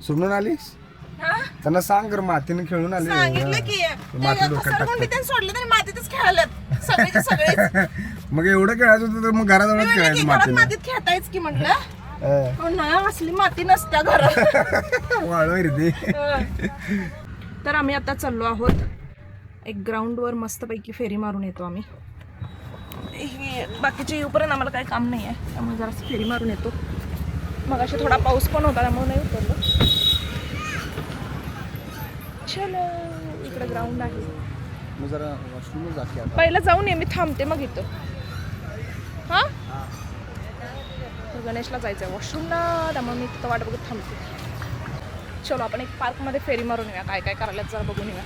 सोडून आलीस हा? त्यांना सांग कर मातीने खेळून आली सांगितलं की माती डोक्यात घसरगुंडी त्यांनी सोडली तरी मातीतच खेळाल्यात सगळेचे सगळेच. मग एवढं खेळायचं होतं तर मग घराजवळच मी म्हणलं की खेळायचं घरात मातीने मातीत खेळतायच की म्हटलं. पण नाही असली माती नसत्या घरात. वाळवाय रे ते. तर आम्ही आता चाललो आहोत एक ग्राउंडवर मस्तपैकी फेरी मारून येतो आम्ही. बाकीचे येऊपर्यंत आम्हाला काही काम नाही आहे त्यामुळे जरा फेरी मारून येतो. मग अशी थोडा पाऊस पण होता त्यामुळे नाही उतरलो. चलो इकडे ग्राउंड आहे. मग जरा वॉशरूमला जा की आता. पहिलं जाऊन ये मी थांबते मग इथं. हा गणेशला जायचं आहे वॉशरूमला त्यामुळे मी तिथं वाट बघत थांबते. चलो आपण एक पार्कमध्ये फेरी मारून येऊया काय काय करायला जरा बघून येऊया.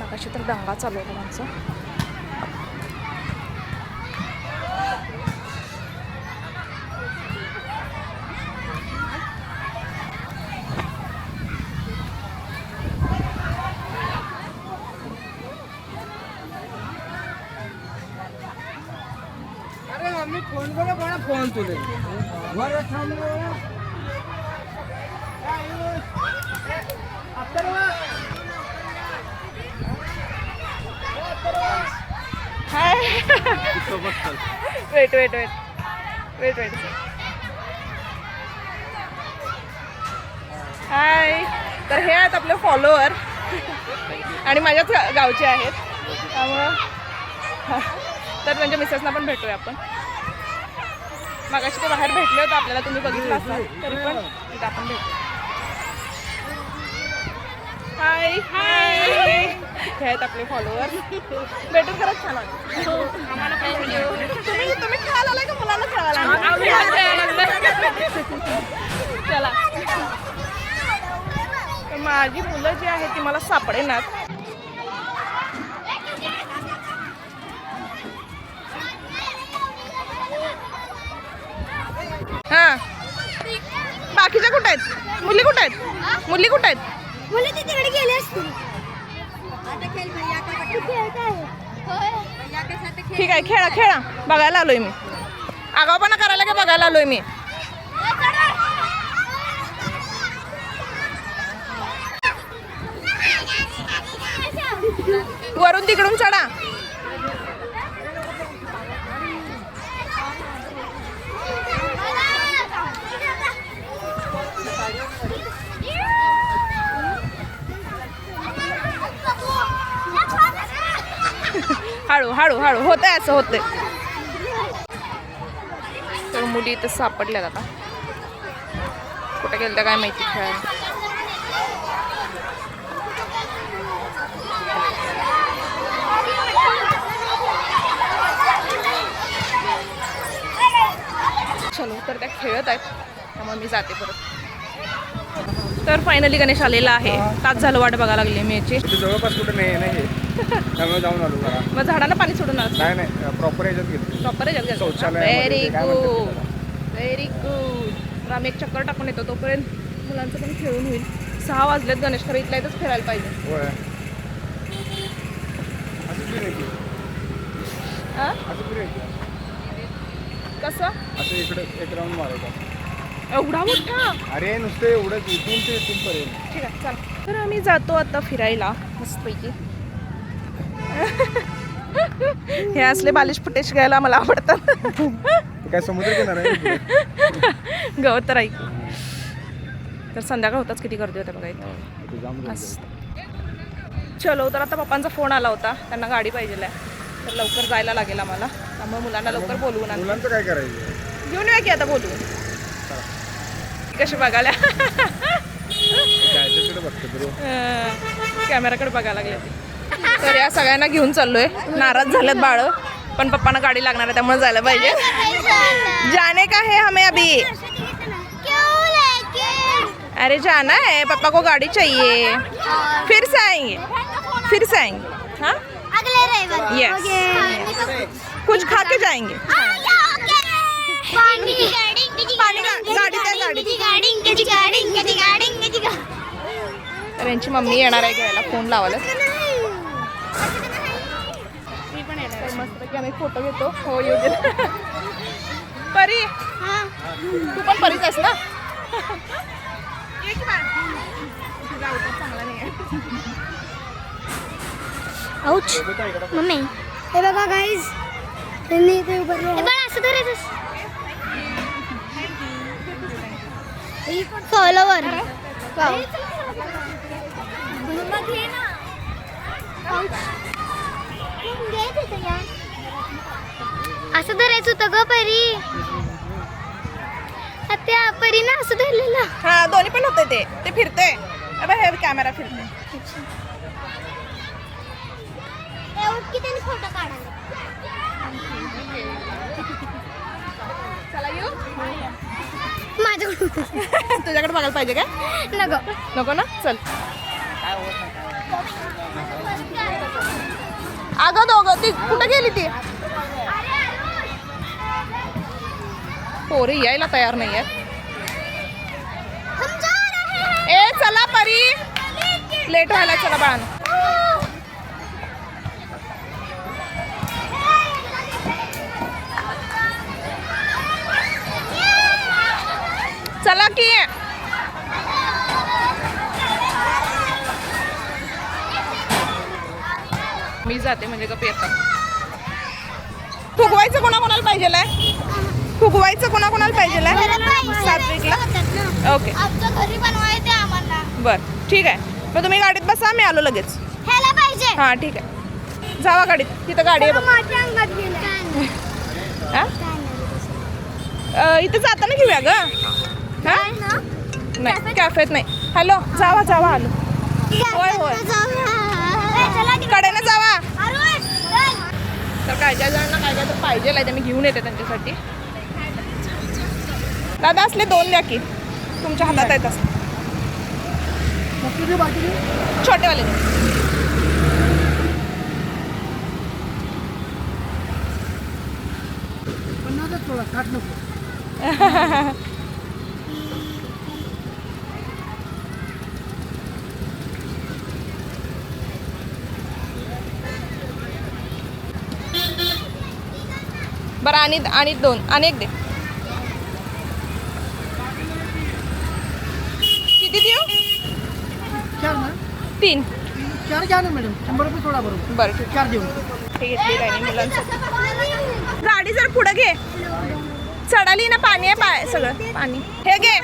मगाशी तर दंगा चालू होता आमचा. अरे मम्मी फोन बघा बघा फोन तुले वर थांबलो. Hi wait wait wait wait wait hi. तर हे आहेत आपले फॉलोअर आणि माझ्याच गावचे आहेत त्यामुळं तर त्यांच्या मिसेसना पण भेटूया आपण. मगाशी ते बाहेर भेटले होते आपल्याला तुम्ही बघितलं असाल तरी पण इथं आपण भेटू. हाय हाय हे आहेत आपले फॉलोअर. भेटून खरंच छान वाटतं. तुम्ही खेळायला आलाय का मुलांना खेळायला? चला तर माझी मुलं जी आहेत ती मला सापडेनात. हा बाकीच्या कुठे आहेत? मुली कुठे आहेत? मुली कुठे आहेत? मुली तिकडे गेले असतील. ठीक आहे खेळा खेळा बघायला आलोय मी. आगाऊपणा करायला का बघायला आलोय मी. वरून तिकडून चढा. हळू हळू हळू होतंय असं होतंय. तर मुली इथं सापडल्यात आता. कुठे गेलं तर काय माहिती खेळायला. चलो तर त्या खेळत आहेत त्यामुळे मी जाते परत. तर फायनली गणेश आलेला आहे. तास झालं वाट बघायला लागली मी याची. जवळपास कुठे नाही त्यामुळे जाऊन आलो जरा. मग झाडाला पाणी सोडून आलं. नाही प्रॉपर ह्याच्यात घेतली. प्रॉपर शौचालय व्हेरी गुड व्हेरी गुड. तर आम्ही एक चक्कर टाकून येतो तोपर्यंत मुलांचं पण खेळून होईल. 6 वाजलेत. गणेश खरं इथल्या इथंच फिरायला पाहिजे. होय कसं असं इकडे एक राऊंड मारायचा. एवढा मोठा. अरे नुसतं एवढंच इथून ते इथून पर्यंत. ठीक आहे चला. तर आम्ही जातो आता फिरायला मस्तपैकी. हे असले बालिश फुटेज घ्यायला मला आवडतात. काय समुद्र किनारा गवत तर ऐक. तर संध्याकाळ होताच किती गर्दी होते बघा इथं. चलो तर आता पप्पांचा फोन आला होता. त्यांना गाडी पाहिजे तर लवकर जायला लागेल आम्हाला. त्यामुळे मुलांना लवकर बोलवून आणू. मुलांचं काय करायचं घेऊन या की आता बोलवून. कसे बघायला कॅमेराकडे बघायला लागले. तर या सगळ्यांना घेऊन चाललोय. नाराज झालेत बाळ पण पप्पांना गाडी लागणार आहे त्यामुळे जायला पाहिजे. जाने का है हमें अभी. अरे जाना है पापा को गाड़ी चाहिए. फिर से आएंगे हाँ अगले रविवार. यस कुछ खा के जाएंगे. पानी तर यांची मम्मी येणार आहे घ्यायला. फोन लावायला. एक फोटो घेतो. हो येऊ दे. परी तू पण परीच आहेस ना? ये की बाळ. तुझा अवतार चांगला नाही आहे. आउच मम्मी हे बघा गाईज त्यांनी इथे उभारलं हे बघा असं करायचं फॉलोवर असं धरायचं होतं ग परी. त्या परीनं असं धरलेलं. हा दोन्ही पण होते ते फिरते. हे कॅमेरा फिरते. फोटो काढायला चला येऊ. माझ्याकडून तुझ्याकडे बघायला पाहिजे काय? नको नको ना चल. अगं दोघं ती कुठं गेली ती? पोरी यायला तयार नाही आहेत. ए चला परी लेट व्हायला. चला बाळांनो. चला की मी जाते म्हणजे गप येतात. फुगवायचं कोणाकोणाला पाहिजे? फुगवायचं कोणाकोणाला पाहिजे? सात्विकला. ओके आमच्या घरी बनवायचे आम्हाला. बरं ठीक आहे. मग तुम्ही गाडीत बसा मी आलो लगेच. ह्याला पाहिजे. हां ठीक आहे. जावा गाडीत. तिथं गाडी आहे बघ. माझ्या अंगात गेलं. हा? इथं जाताना घेऊया ग. हा नाही कॅफेत नाही. हॅलो जावा जावा आलो. होय होय कडेनं जावा. तर काय काय जणांना काय काय तर पाहिजे आहे ते मी घेऊन येते त्यांच्यासाठी. दादा असले 2 द्या की तुमच्या हातात आहेत असं छोटेवाले द्या. बरं आणि 2 आणि 1 दे. किती देऊ? 3 4 घ्या ना मॅडम. 100 रुपये थोडा बरोबर. बरं ठीक 4 देऊ. ठीक आहे. ठीक आहे मुलांचं. गाडी जर पुढे घे. चढाली ना. पाणी आहे पाय सगळं पाणी. हे घे.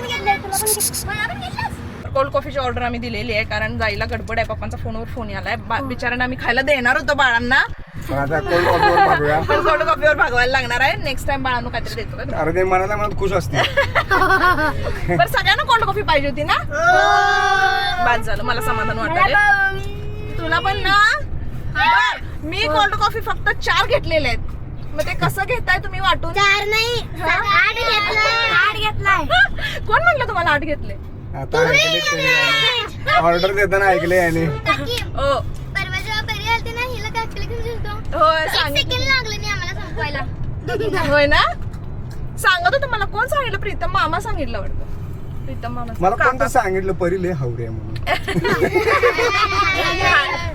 कोल्ड कॉफीची ऑर्डर आम्ही दिलेली आहे कारण जायला गडबड आहे. पप्पांचा फोनवर फोन आलाय. बिचाऱ्यांना आम्ही खायला देणार होतो बाळांना. कोल्ड कॉफीवर भागवायला लागणार आहे. नेक्स्ट टाइम बाळांनो काहीतरी देतो का? अरे ते मनाला मनात खुश असते. बरं सगळ्यांना कोल्ड कॉफी पाहिजे होती ना. बाद झालं. मला समाधान वाटलं. तुला पण ना. मी कोल्ड कॉफी फक्त 4 घेतलेले आहेत. मग ते कसं घेताय तुम्ही वाटून? 4 नाही 8 घेतलाय. 8 घेतलाय. कोण म्हणलं तुम्हाला 8 घेतले? आता ऐकले ऑर्डर देताना ऐकले आणि हो परवा जेव्हा परी आलती ना हिला कॅफेला घेऊन गेलतो. होय एक सांगितलं. सेकंड लागलं नाही आम्हाला संपवायला. होय ना. सांगत होतं मला. कोण सांगितलं? प्रीतम मामा सांगितलं वाटतं. प्रीतम मामा. मला कोणतं सांगितलं परी लय हावरे आहे म्हणून.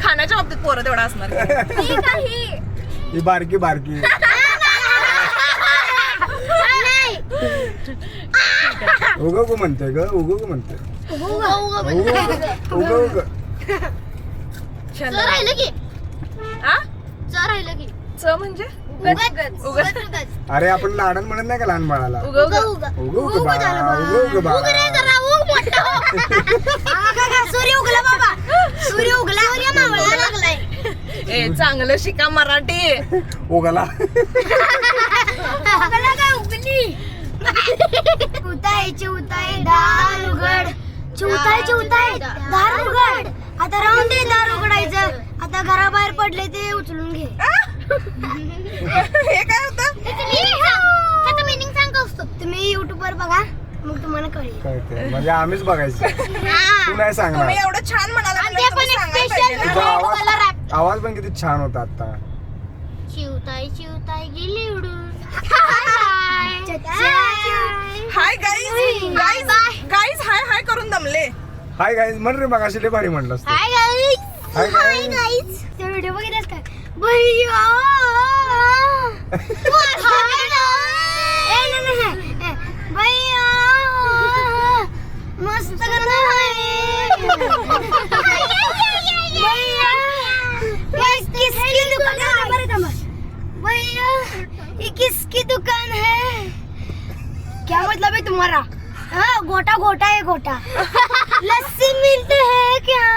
खाण्याच्या बाबतीत पोरं तेवढा असणार. ही बारकी बारकी उग म्हणते ग. उग म्हणते उग. चल राहिलं की. आ? चल राहिलं की. च म्हणजे उगत. अरे आपण लाडन म्हणत नाही का लहान बाळाला? उग उग. उग उग बाळा. उग उग उग रे जरा उग मोठा हो. सूर्य उगला बाबा. सूर्य उगला. सूर्य मावळायला लागलाय. ए चांगलं शिका मराठी. उगला उगला काय उगली. चिवताय दार उघड. चिवताय दार उघड. आता राहून दे दार उघडायचं. आता घराबाहेर पडले ते उचलून घे. हे काय होतं? त्याचं मीनिंग सांग असतो. तुम्ही युट्यूब वर बघा मग तुम्हाला कळेल. कळते म्हणजे आम्हीच बघायचं. तू नाही सांगणार. तुम्ही एवढं छान म्हणाला आणि ते पण सांगायला स्पेशल पाहिजे ना. आवाज पण किती छान होता आता. चिवताय गेली उडून. हाय गाईज हाय करून दमले. हाय गाईज म्हण रे. मगाशी लय भारी म्हणलं असतं. Hi guys. Hi hi guys. ते व्हिडिओ बघितलास का? भैया भैया मस्त गाणं आहे भैया किसकी दुकान है भैया ये किसकी दुकान है क्या मतलब है तुम्हारा हाँ गोटा गोटा है गोटा लस्सी मिलते हैं क्या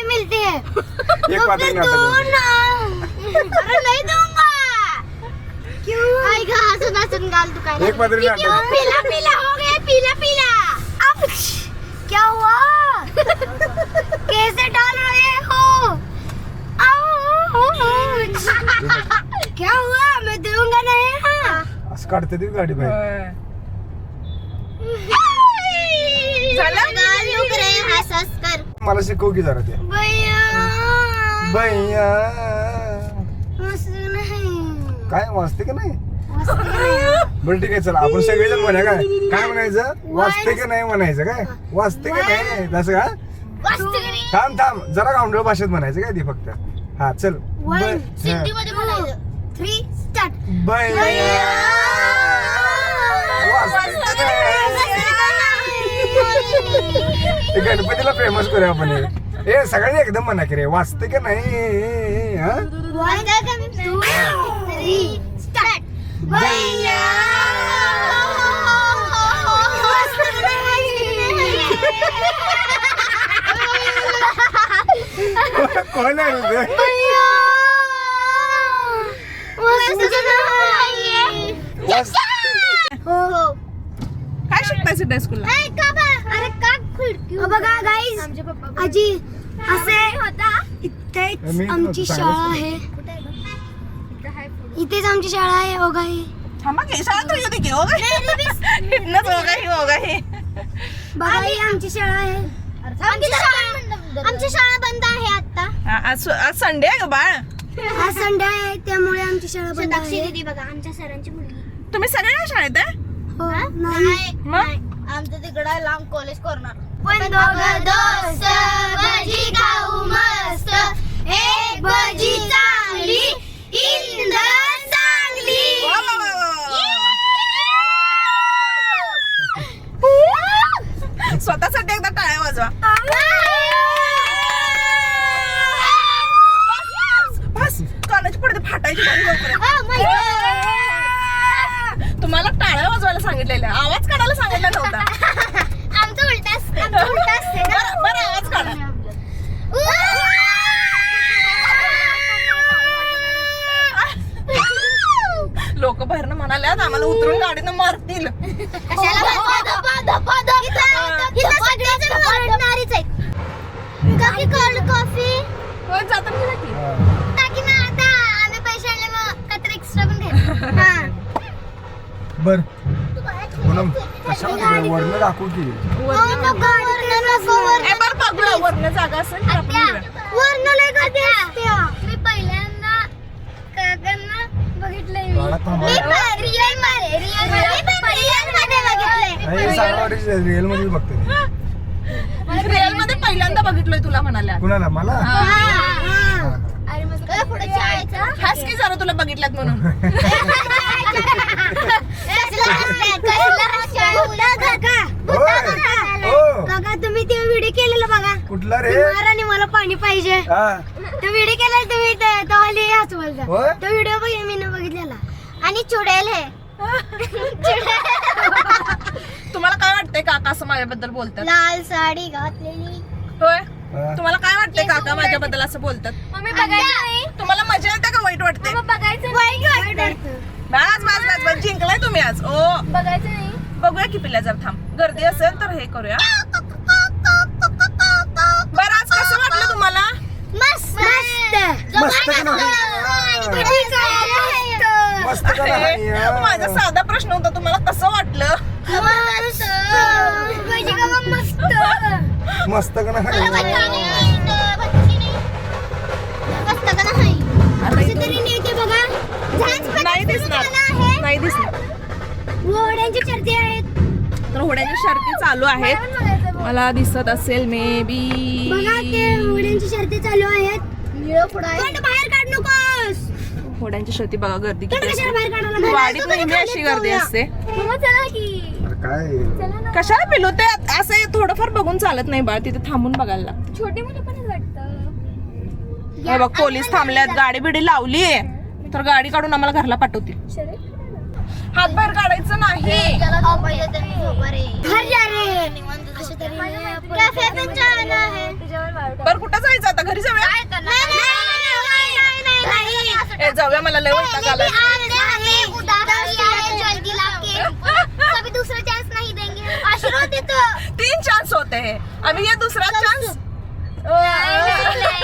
मिलते हैं एक बात फिर दो ना अरे नहीं दूंगा क्यों आएगा हसन हसन गाल दुकान एक बात क्यों पीला पीला हो गया पीला पीला अब क्या हुआ कैसे डाल रहे हो क्या हुआ मैं दूंगा नहीं हाँ असं काढते ती गाडी बाहेर. मला शिकव की जरा ते भैया भैया मस्त नाही काय वाजते का नाही मस्त नाही बरं ठीक आहे चला आपण सगळेजण म्हणूया काय म्हणायचं वाजते का नाही म्हणायचं काय वाजते का नाही तसं का मस्त नाही थांब थांब जरा गावंढळ भाषेत म्हणायचं काय ती फक्त हा चल सिंधी मध्ये म्हणायचं 3 स्टार्ट भैया वाजते का नाही? ते गणपतीला फेमस करूया आपण हे सगळ्यांनी एकदम म्हणा की रे वाजते का नाही हा 1 2 3 स्टार्ट भैया कोण आहे रे? वाज- हो काय शिकताय सिद्धा स्कूलला? अरे का बघा गाईज आजी असे इथेच मी आमची सांगायचं. शाळा आहे इथेच आमची शाळा आहे हो गाई थांबा की शाळा तर येते की हो गं? इथनंच हो गं ही. बघा ही आमची शाळा आहे आमची शाळा बंद आहे आता आज संडे आहे ग बाळ. आज संडे आहे त्यामुळे आमची शाळा बंद आहे बघा आमच्या सरांची मुलगी तुम्ही सगळ्या शाळेत आहे? हो नाही मग आमचं तिकडं लांब कॉलेज करणार पण दोघं दोस्त भजी खाऊ मस्त एक भजी चांगली इंधन चांगली वा, वा, वा, वा. स्वतःसाठी एकदा टाळ्या वाजवा. बस कानाची पडदे फाटायची बारी लवकर. तुम्हाला टाळ्या वाजवायला सांगितलेलं आवाज काढायला सांगितलं नव्हता. आमचं उलट असते बरं आवाज काढा. लोक बाहेरनं म्हणाल्यात आम्हाला उतरून गाडीनं मारतील. कॉफी होय, जाताना गेला की. टाकी ना आता आम्ही पैसे आणले मग काहीतरी एक्स्ट्रा पण घ्या बर पूनम कशाला वर्ण दाखवू की ए, बरं बघूया वरनं जागा असेल तर आपण घेऊया. मी पहिल्यांदा काकांना बघितलंय बाळा थांबा. रिअल मध्ये बघितलंय रिअल मध्ये बघते रिअल मध्ये पहिल्यांदा बघितलोय तुला म्हणाल्या. कुणाला मला अरे मग पुढे जायचं खास की जरा तुला बघितल्यात म्हणून. काका तुम्ही ते व्हिडिओ केलेला बघा कुठला रे महाराणी मला पाणी पाहिजे हा तो व्हिडिओ केला तुम्ही तवाली हाच बोलता होय? तो व्हिडिओ मी बघितलेला आणि चुडेल हे तुम्हाला काय वाटतंय काका असं माझ्याबद्दल बोलतात? लाल साडी घातलेली होय, हा. तुम्हाला काय वाटतंय काका माझ्याबद्दल असं बोलतात? मम्मी बघायचं तुम्हाला मजा येते का वाईट वाटते? बघायचं वाईट बस बस बस बस जिंकलाय तुम्ही आज. ओ बघायचं नाही बघूया की पिल्या जर थांब गर्दी असेल तर हे करूया. बरं आज कसं वाटलं तुम्हाला? मस्त मस्त का नाही? मस्त का नाही? माझा साधा प्रश्न होता, तुम्हाला कसं वाटलं? मस्त का नाही? नाही दिसणार नाही दिसणार. घोड्यांची शर्ती आहेत तर घोड्याच्या शर्ती चालू आहेत, मला दिसत असेल मे बी. बघा ते घोड्यांची शर्ती चालू आहेत तोंड बाहेर काढ नकोस घोड्यांच्या शेवटी बघा गर्दी किती कशाला बाहेर असते. काढायला लागला? वाडीत नेहमी अशी गर्दी असते. मम्मा चला की. अरे काय कशाला पिलू ते असं थोडंफार बघून चालत नाही बाळ, तिथे थांबून बघायला लागतं. छोटी मुलं पण वाटतं. हे बघ पोलीस थांबल्यात, गाडी बिडी लावली तर गाडी काढून आम्हाला घरला पाठवतील. हात बाहेर काढायचं नाही. घर जा रे. कैफे पे जाना है. बरं कुठं जायचं आता, घरी जाऊया. ए जाऊया, मला लय वैताग आलाय. जल्दी लाके कभी दूसरा चांस नहीं देंगे. आशीर्वाद देतो. 3 चान्स होते हैं, अभी ये दूसरा चान्स.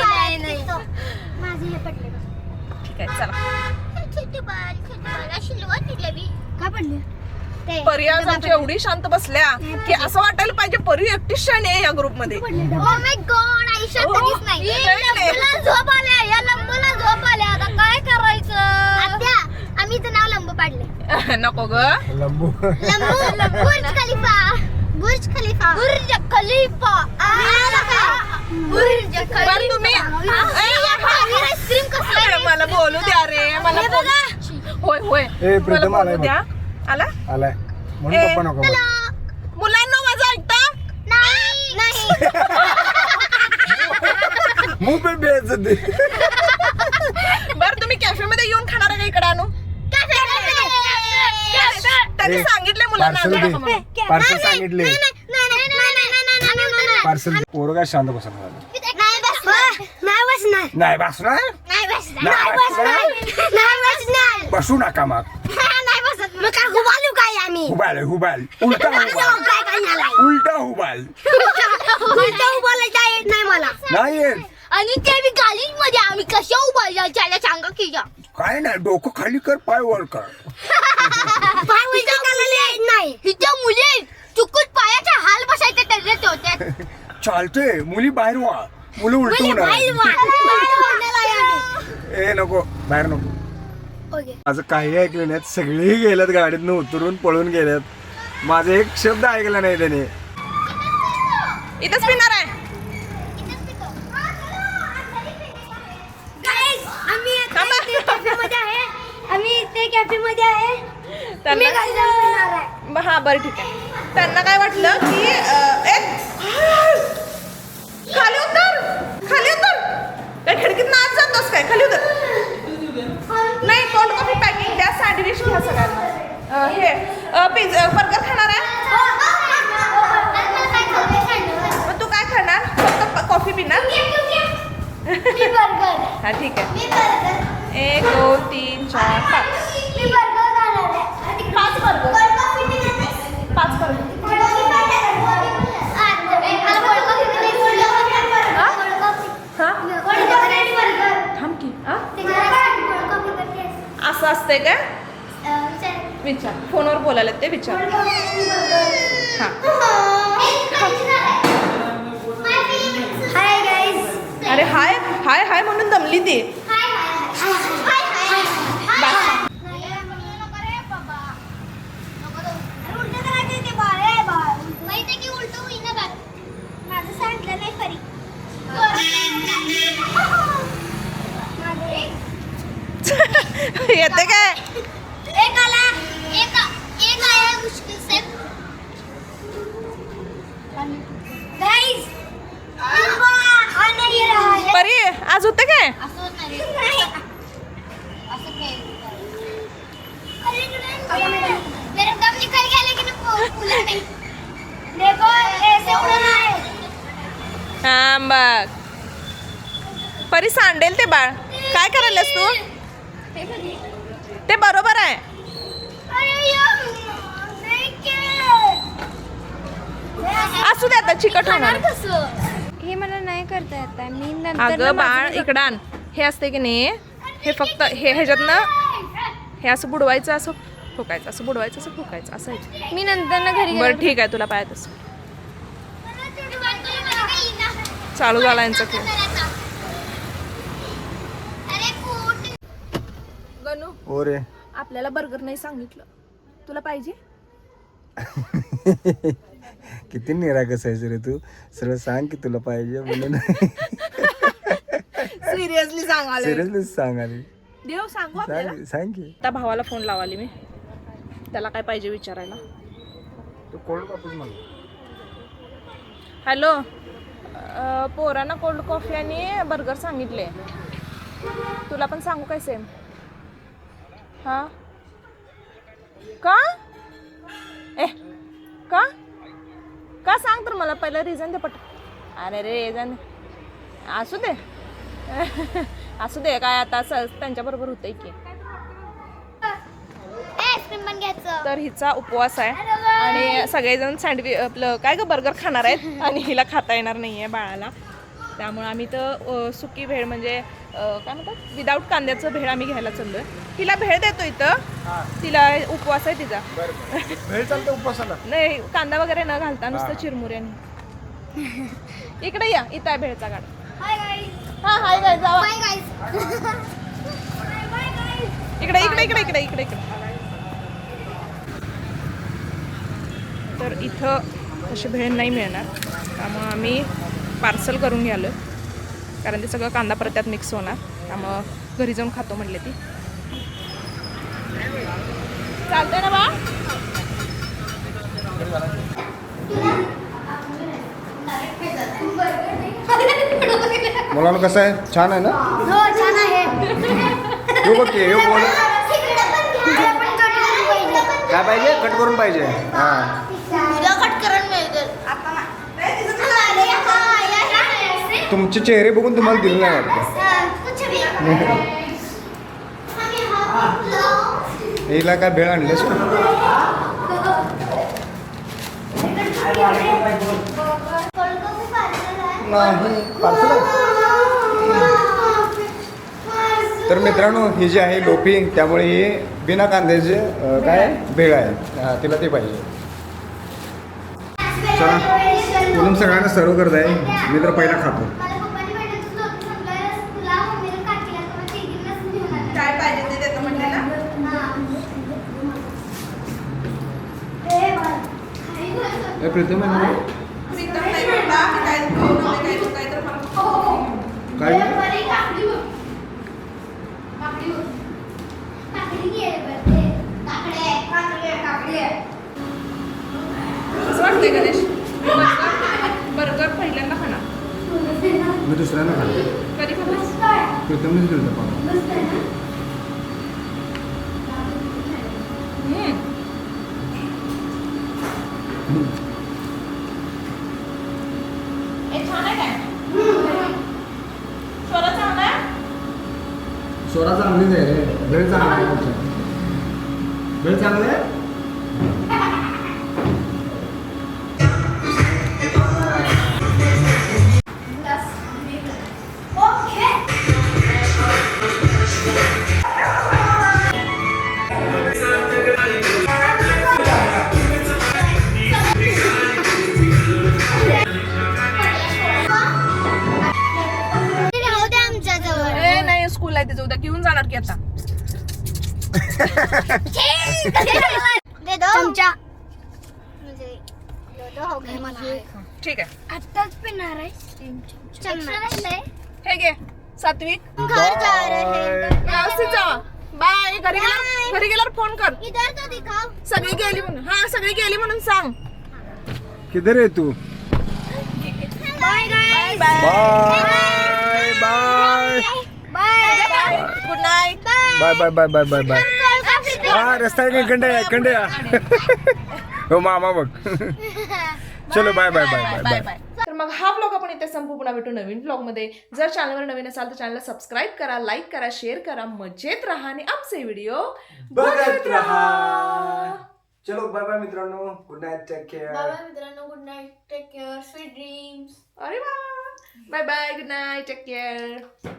नाही माझे हे पडले. ठीक आहे चला. छोटे बाल आशीर्वाद दिले बी. का पडले? पर्याय आमच्या एवढी शांत बसल्या की असं वाटायला पाहिजे परी एकटीच शाणी आहे या ग्रुप मध्ये. ओ माय गॉड, आयुष्यात कधीच नाही. लंबूला झोप आल्या, या लंबूला झोप आल्या. आता काय करायचं? आत्या, आम्ही इथं नाव लंबू पाडले. नको ग. लंबू लंबू. बुर्ज खलिफा. बुर्ज खलिफा. बुर्ज खलिफा. बुर्ज खलिफा. पण तुम्ही आईस्क्रीम कसं मला बोलू द्या रे, मला होय होय ए, मला प्रीतम आलाय बोलू बघ. द्या. आला आलाय म्हणून पप्पा नको बोल. मुलांना माझं ऐकता. नाही नाही. मुंह पे बेइज्जत दे. बरं तुम्ही कॅफे मध्ये येऊन खाणार आहे का इकडे आणू? त्यांनी सांगितले मुलांना पार्सल आणू दे. नका म्हणून. पार्सल सांगितले. पार्सल पोरं काय शांत बसा नाही बसणार. नाही बसणार. बसू नका मग. नाही बसत. मग काय हुबालू काय आम्ही? हुबाल उलटा हुबाल. काय करणार आहे? उलटा हुबाल उलट उभारायला येत नाही मला. नाही येत. आणि ते बी गालीच मध्ये आम्ही कशा उभारायला सांगा की जा. काय नाही, डोकं खाली कर, पाय वर कर. पाय उलटा करायला येत नाही. इथं मुली चुकून पायाच्या हाल बसायचे त्याच्यात होते. चालतंय, मुली बाहेर व्हा, मुलं उलट मुली बाहेर होणार. बाहेर ए नको, बाहेर नको. माझं काही ऐकलं नाही, सगळी गेल्यात गाडीतनं उतरून पळून गेल्यात. माझा एक शब्द ऐकला नाही त्याने. इथंच पिणार आहे. आम्ही ते कॅफे मध्ये आहे. त्यांना हा बरं ठीक आहे. त्यांना काय वाटलं की खाली उतर, खाली उतर. त्या खिडकीत आत जातोस काय? खाली उतर. नाही, कोल्ड कॉफी पॅकिंग द्या, सँडविच घ्या सगळ्यांना. हे पिझ्झा बर्गर खाणार आहे? मग तू काय खाणार? फक्त कॉफी पिणार? हा ठीक आहे. 1 2 3 4 5 5 बर्गर. थांब की. असं असतंय काय? विचार, फोनवर बोलायला ते विचार. हा हाय गाईज. अरे हाय हाय हाय म्हणून दमली ती. येते काय? परी आज होते काय? मेरे दम निकल गया लेकिन फूला नहीं. देखो ऐसे उड़ना है. हा बघ परी सांडेल ते बाळ. काय करायलास तू? ते बरोबर आहे. असू दे आता, चिकट होणार. हे मला नाही करता येत आहे. मी अगं बाळ इकडं आण. हे असते की नाही, हे फक्त हे ह्याच्यातनं हे असं बुडवायचं, असं फुकायचं, असं बुडवायचं, असं फुकायचं, असं आहे. मी नंतर ना घरी बरं ठीक आहे, तुला पाहत असं चालू झाला यांचा खेळ. गणू हो रे. आपल्याला बर्गर नाही सांगितलं, तुला पाहिजे? किती निरागस आहेस रे तू. सरळ सांग की तुला पाहिजे म्हणून. सिरियसली सांगाले. सिरियसली सांगाले. देव सांगू आपल्याला. सांग की आता भावाला फोन लावाली मी, त्याला काय पाहिजे विचारायला. तू कोल्ड कॉफीच म्हणा. हॅलो, पोरांना कोल्ड कॉफी आणि बर्गर सांगितले. तुला पण सांगू काय सेम? हां का? का का सांग तर मला पहिलं रिझन दे पट. अरे रे रिझन असू दे असू दे, काय आता त्यांच्याबरोबर होतंय की. आईस्क्रीम पण घ्यायचं. तर हिचा उपवास आहे आणि सगळेजण सँडविच आपलं काय ग बर्गर खाणार आहेत आणि हिला खाता येणार नाही आहे बाळाला. त्यामुळे आम्ही तर सुकी भेळ म्हणजे काय म्हणतात विदाऊट कांद्याचं भेळ आम्ही घ्यायला चाललोय. तिला भेळ देतो इथं, तिला उपवास आहे तिचा. भेळ चालतं उपवासाला? नाही, कांदा वगैरे न घालता नुसतं चिरमुऱ्याने. इकडे या, इथं आहे भेळचा गाडा. Hi guys. हा हाय गाय जावा बाय गाईस. बाय गाईस. इकडे इकडे इकडे इकडे इकडे इकडे. तर इथं अशी भेळ नाही मिळणार, त्यामुळं आम्ही पार्सल करून घ्यालो, कारण ते सगळं कांदा परत्यात मिक्स होणार. त्यामुळं घरी जाऊन खातो म्हणले ती. चालतंय ना बा? मुलांना कसं आहे? छान आहे ना? हो छान आहे. येऊ बघ की, येऊ बोल. काय काय पाहिजे? कट करून पाहिजे. हा उद्या कट करून मिळेल. तुमचे चेहरे बघून तुम्हाला दिलं नाही वाटतं. हिला काय भेळ आणलेस का? नाही पार्सल आहे. तर मित्रांनो, ही जी आहे लोपी, त्यामुळे ही बिना कांद्याचे काय भेळ आहे. तिला ते पाहिजे. चला, पूनम सगळ्यांना सर्व करत आहे, मी तर पहिला खातो. काय पाहिजे ते देतो म्हणले ना. प्रीतम आहे ना? काय असं वाटतंय गणेश, बर्गर पहिल्यांदा खाणार. मी दुसऱ्यांदा खातो. कधी खाणार? प्रीतमनेच दिलं होतं पाव. छान आहे काय? स्वरा चांगला आहे? सोडा चांगलीच आहे रे. भेळ चांगला आहे. भेळ चांगलं आहे. ए नाही, स्कूल आहे त्याचं, उद्या घेऊन जाणार की आता. दे दो चमचा. मुझे दो दो हो गए मला. ठीक आहे, आत्ताच पिणार आहे. चम्मच. हे घे सात्विक. घर जा रहे हैं. व्यवस्थित जावा. बाय. घरी गेल्यावर फोन कर. इधर तो दिखाओ. सगळी गेली म्हणून. हा, सगळी गेली म्हणून सांग. किधर आहे तू? Bye guys. Bye bye bye bye. Good night. Bye bye bye bye bye bye. हा रस्ता आहे कंडे या. हो मामा बघ. चलो bye bye bye bye bye bye. Bye. तर मग हा ब्लॉग आपण इथे संपू. पुन्हा भेटू नवीन ब्लॉग मध्ये. जर चॅनलवर नवीन असाल तर चॅनलला सबस्क्राईब करा, लाईक करा, शेअर करा, मजेत राहा आणि आमचे व्हिडिओ बघत राहा. चलो बाय बाय मित्रांनो. Good night. Take care. Bye मित्रांनो. Good night. Take care. Sweet dreams. अरे वा. Bye bye. Good night. Take care.